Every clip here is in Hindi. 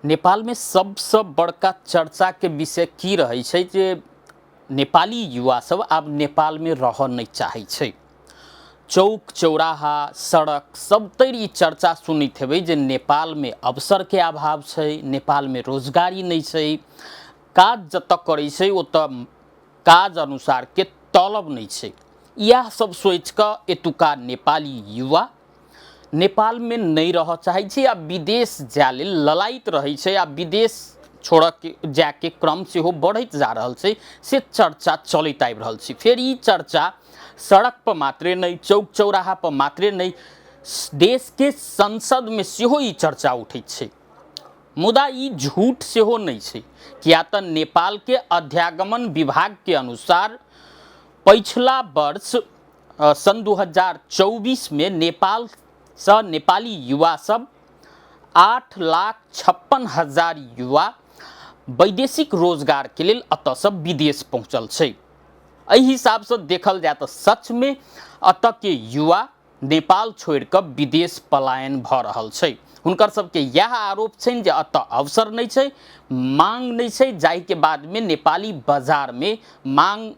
नेपाल में सबसे बड़का चर्चा के विषय की रहे छै जे नेपाली युवा सब आब नेपाल में रह नहीं चाहे छै। चौक चौराहा सड़क सब तर ई चर्चा सुनते हेबै जे नेपाल में अवसर के अभाव छै, नेपाल में रोजगारी नहीं छै, काज जत करे छै ओत काज अनुसार के तलब नहीं छै। यह सब सोच कर एतुका नेपाली युवा नेपाल में नहीं रह चाहे छै आ विदेश जाय लेल ललायत रहे छै आ विदेश छोड़ के जाके क्रम से हो बढ़त जा रहा छै से चर्चा चलत आबि रहल छै। फिर ई चर्चा सड़क पर मात्रे नहीं, चौक चौराहा पर मात्रे नहीं, देश के संसद में सेहो ई चर्चा उठैत छै। मुदा ई झूठ सेहो नहीं छै, किया त नेपाल के अध्यागमन विभाग के अनुसार पिछला वर्ष सन 2024 में नेपाल से नेपाली युवा सब 8,56,000 युवा वैदेशिक रोजगार के लिए अत से विदेश पहुँचल छै। एहि हिसाब से देखल जाए तो सच में अत के युवा नेपाल छोड़ कर विदेश पलायन भ रहल छै। हुनकर सबके यह आरोप छै जे अत अवसर नहीं छै, मांग नहीं छै, जाहि के बाद में नेपाली बाजार में मांग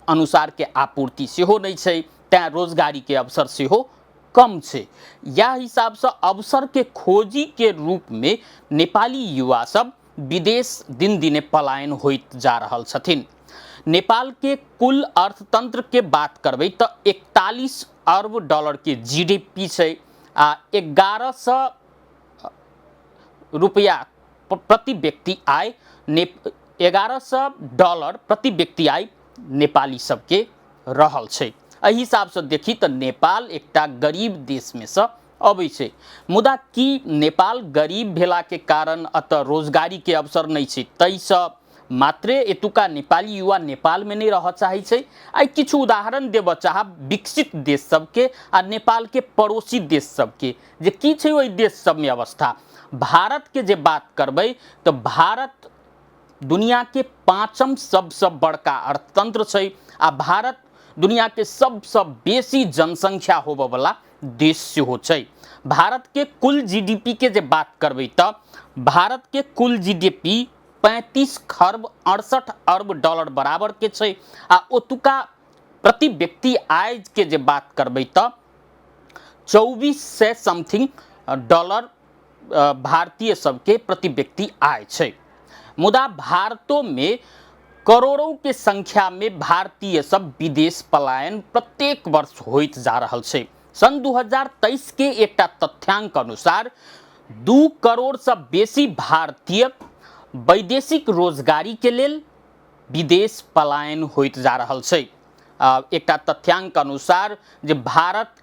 अनुसार के आपूर्ति सेहो नहीं छै, तैं रोजगारी के अवसर सेहो कम छै। यह हिसाब से अवसर के खोजी के रूप में नेपाली युवा सब विदेश दिन दिने पलायन होइत जा रहल छथिन। नेपाल के कुल अर्थतंत्र के बात करबे तो 41 अरब डॉलर के जीडीपी छै आ 1100 रुपया प्रति व्यक्ति आय 1100 डॉलर प्रति व्यक्ति आय नेपाली सबके रहल छै। एहि हिसाब से देखी तो नेपाल एकटा गरीब देश में से अबै छै। मुदा की नेपाल गरीब भेला के कारण अत रोजगारी के अवसर नहीं छै, तैसे मात्रे एतुका नेपाली युवा नेपाल में नहीं रह चाहे छै। आई किछु उदाहरण देब चाहब विकसित देश सबके आ नेपाल के पड़ोसी देश सबके जे की छै ओहि देश सब में अवस्था। भारत के जे बात करबै तो भारत दुनिया के 5म सबसे बड़का अर्थतंत्र छै आ भारत दुनिया के सबसे बेसी जनसंख्या होबे वाला देश सेहो छै। भारत के कुल जीडीपी के जे बात करबै तो भारत के कुल जीडीपी 35 खरब 68 अरब डॉलर बराबर के छै आ ओतुका प्रति व्यक्ति आय के जे बात करबै तो 2400 समथिंग डॉलर भारतीय सबके प्रति व्यक्ति आय छै। मुदा भारतों में करोड़ों के संख्या में भारतीय सब विदेश पलायन प्रत्येक वर्ष होइत जा रहल छै। सन 2023 के एक तथ्यांक अनुसार 2 करोड़ से बेसी भारतीय वैदेशिक रोजगारी के लेल विदेश पलायन होइत जा रहल छै। एक तथ्यांक अनुसार जे भारत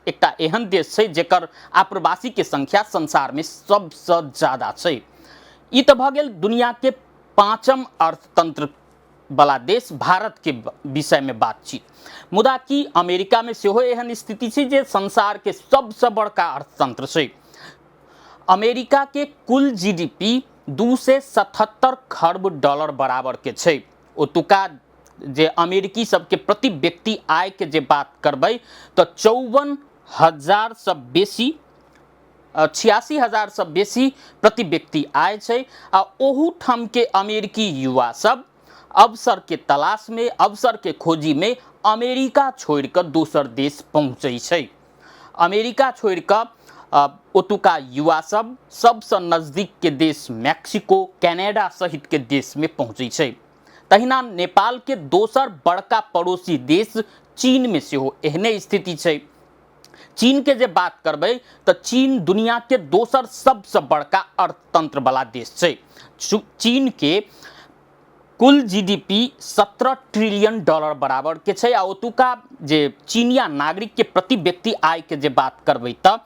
एक एहन देश छै जेकर आप्रवासी के संख्या संसार में सबसे ज्यादा छै। ई तो भ गेल दुनिया के 5म अर्थतंत्र वाला देश भारत के विषय में बातचीत। मुदा की अमेरिका में सेहो एहन स्थिति छै जे संसार के सबसे बड़का अर्थतंत्र छै। अमेरिका के कुल जीडीपी 277 खरब डॉलर बराबर के छै। ओतुका जे अमेरिकी सबके प्रति व्यक्ति आय के जे बात करबै तो 54,000 से बेसी 86,000 से बेसी प्रति व्यक्ति आय छै आ ओहू ठाम के अमेरिकी युवा सब अवसर के तलाश में, अवसर के खोजी में अमेरिका छोड़ कर दूसर देश पहुँचे छै। अमेरिका छोड़ कर ओतुका युवा सब सबसे नजदीक के देश मैक्सिको, कनाडा सहित के देश में पहुँचे छै। तहिना नेपाल के दोसर बड़का पड़ोसी देश चीन में सेहो एहने स्थिति छै। चीन के जे बात करबै तो चीन दुनिया के दोसर सबसे बड़का अर्थतंत्र वाला देश छै। चीन के कुल जीडीपी 17 ट्रिलियन डॉलर बराबर के छै आ ओतुका जे चीनिया नागरिक के प्रति व्यक्ति आय के जे बात करबै तो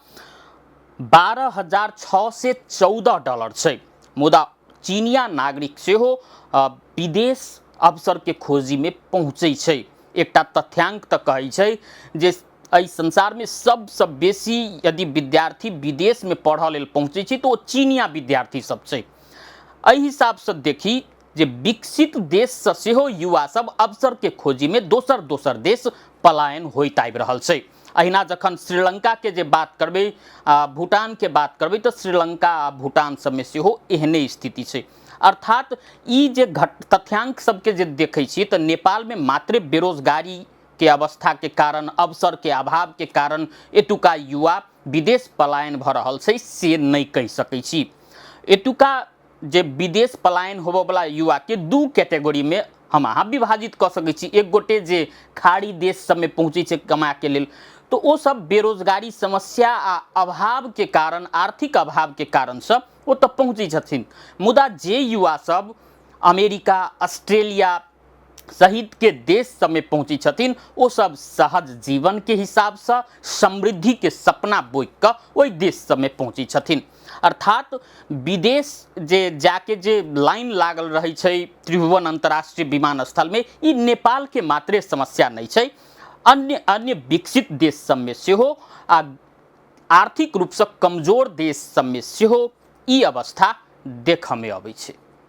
12,614 डॉलर छै। मुदा चीनिया नागरिक सेहो विदेश अवसर के खोजी में पहुँचे छै। एक तथ्यांक तो कहै छै जे एहि संसार में सबसे बेसी यदि विद्यार्थी विदेश में पढ़े लेल पहुँचे छै तो चीनिया विद्यार्थी सब छै। एहि हिसाब से देखी जे विकसित देश से सेहो युवा सब अवसर के खोजी में दोसर देश पलायन होइत आबि रहल छै। अहिना जखन श्रीलंका के जे बात करबै भूटान के बात करबै तो श्रीलंका आ भूटान सब में सेहो एहने स्थिति छै। अर्थात ई जे तथ्यांक सबके जे देखै छी तो नेपाल में मात्र बेरोजगारी के अवस्था के कारण, अवसर के अभाव के कारण एतुका युवा विदेश पलायन भ रहल छै से नहीं कहि सकै छी। एतुका जे विदेश पलायन होबवला युवा के दू कैटेगरी में हम अहाँ विभाजित क सकै छी। एक गोटे जे खाड़ी देश सब में पहुँचे छै कमा के लेल, तो ओ सब बेरोजगारी समस्या आ अभाव के कारण, आर्थिक अभाव के कारण से ओ तक पहुँचे छथिन। मुदा जे युवा सब अमेरिका, ऑस्ट्रेलिया सहित के देश सब में पहुँची छथिन, ओ सब सहज जीवन के हिसाब से, समृद्धि के सपना बोइ क ओइ देश सब में पहुँची छथिन। अर्थात विदेश जे जाके जे लाइन लागल रही छै त्रिभुवन अंतर्राष्ट्रीय विमानस्थल में, ई नेपाल के मात्रे समस्या नहीं छै, अन्य विकसित देश सब में सेहो आ आर्थिक रूप से कमजोर देश सब में सेहो ई अवस्था देखऽ में अबै छै।